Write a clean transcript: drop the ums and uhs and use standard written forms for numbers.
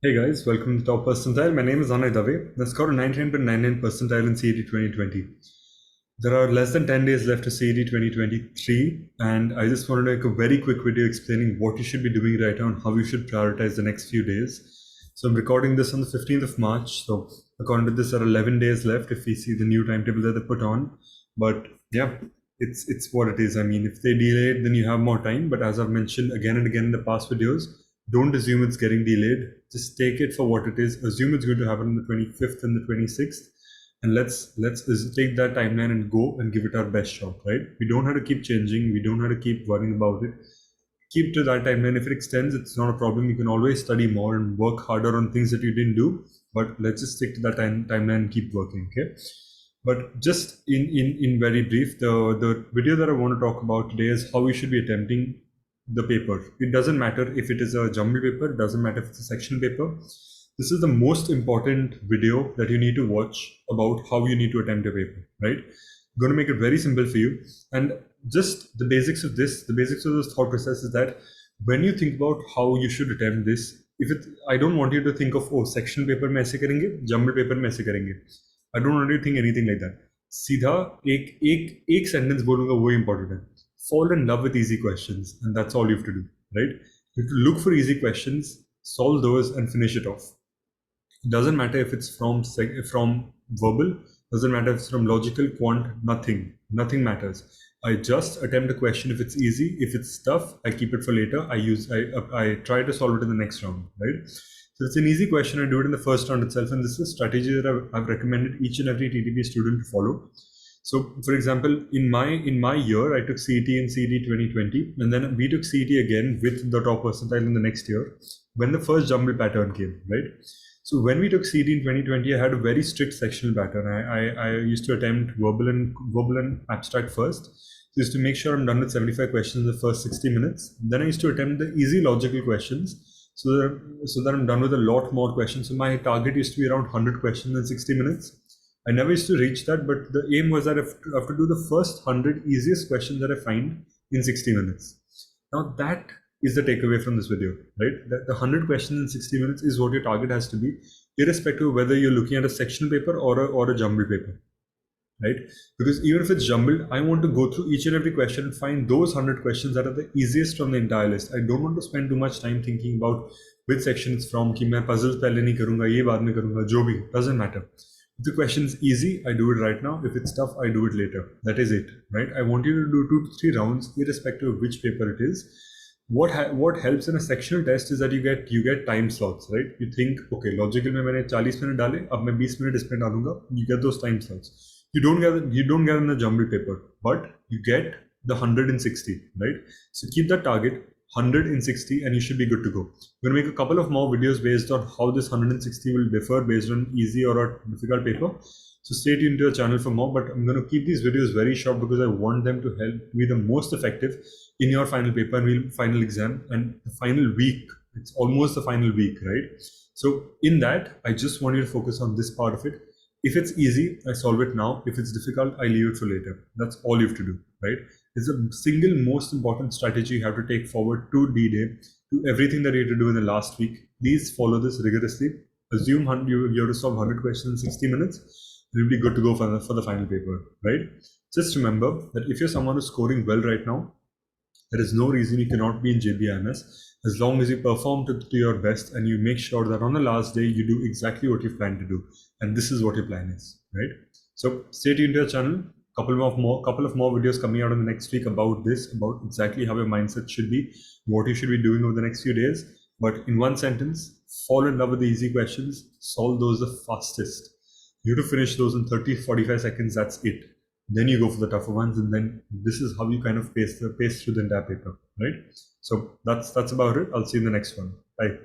Hey guys, welcome to Top Percentile. My name is Anay Dave. I scored a 99.99 percentile in CET 2020. There are less than 10 days left to CET 2023, and I just wanted to make a very quick video explaining what you should be doing right now and how you should prioritize the next few days. So I'm recording this on the 15th of March. So according to this, there are 11 days left if we see the new timetable that they put on. But yeah, it's what it is. I mean, if they delay it, then you have more time. But as I've mentioned again and again in the past videos, don't assume it's getting delayed. Just take it for what it is. Assume it's going to happen on the 25th and the 26th, and let's take that timeline and go and give it our best shot. Right? We don't have to keep changing. We don't have to keep worrying about it. Keep to that timeline. If it extends, it's not a problem. You can always study more and work harder on things that you didn't do. But let's just stick to that timeline and keep working. Okay. But just in very brief, the video that I want to talk about today is how we should be attempting the paper. It doesn't matter if it is a jumble paper, it doesn't matter if it's a section paper. This is the most important video that you need to watch about how you need to attempt a paper, right? I'm going to make it very simple for you. And just the basics of this thought process is that when you think about how you should attempt this, I don't want you to think of, oh, section paper में ऐसे करेंगे, jumble paper में ऐसे करेंगे. I don't want you to think anything like that. सीधा एक sentence बोलूँगा वो important है. Fall in love with easy questions, and that's all you have to do, right? You have to look for easy questions, solve those, and finish it off. It doesn't matter if it's from verbal, doesn't matter if it's from logical, quant, nothing matters. I just attempt a question if it's easy. If it's tough, I keep it for later. I try to solve it in the next round, right? So it's an easy question. I do it in the first round itself, and this is a strategy that I've recommended each and every TTP student to follow. So, for example, in my year, I took CET in CET 2020, and then we took CET again with the top percentile in the next year when the first jumble pattern came, right? So when we took CET in 2020, I had a very strict sectional pattern. I used to attempt verbal and abstract first. So just to make sure I'm done with 75 questions in the first 60 minutes. Then I used to attempt the easy logical questions so that I'm done with a lot more questions. So my target used to be around 100 questions in 60 minutes. I never used to reach that, but the aim was that I have to do the first 100 easiest questions that I find in 60 minutes. Now that is the takeaway from this video, right? That the 100 questions in 60 minutes is what your target has to be, irrespective of whether you're looking at a sectional paper or a jumbled paper, right? Because even if it's jumbled, I want to go through each and every question and find those 100 questions that are the easiest from the entire list. I don't want to spend too much time thinking about which section it's from, कि मैं puzzles पहले नहीं करूँगा, ये बाद में करूँगा, जो भी, doesn't matter. If the question is easy, I do it right now. If it's tough, I do it later. That is it, right? I want you to do 2 to 3 rounds, irrespective of which paper it is. What helps in a sectional test is that you get time slots, right? You think, okay, logical में मैंने 40 minute डाले, अब मैं 20 minute इसमें डालूंगा. You get those time slots. You don't get in the jumble paper, but you get the 160, right? So keep that target. 100 in 60 and you should be good to go. I'm going to make a couple of more videos based on how this 160 will differ based on easy or a difficult paper. So stay tuned to the channel for more, but I'm going to keep these videos very short because I want them to help be the most effective in your final paper and final exam and the final week. It's almost the final week, right? So in that, I just want you to focus on this part of it. If it's easy, I solve it now. If it's difficult, I leave it for later. That's all you have to do, right? It's the single most important strategy you have to take forward to D-Day, to everything that you have to do in the last week. Please follow this rigorously. Assume you have to solve 100 questions in 60 minutes. You'll be good to go for the final paper, right? Just remember that if you're someone who's scoring well right now, there is no reason you cannot be in JBIMS as long as you perform to your best and you make sure that on the last day you do exactly what you plan to do. And this is what your plan is, right? So stay tuned to our channel. Couple of more videos coming out in the next week about exactly how your mindset should be, what you should be doing over the next few days. But in one sentence, fall in love with the easy questions, solve those the fastest. You have to finish those in 30-45 seconds, that's it. Then you go for the tougher ones, and then this is how you kind of pace through the entire paper, right? So that's about it. I'll see you in the next one. Bye.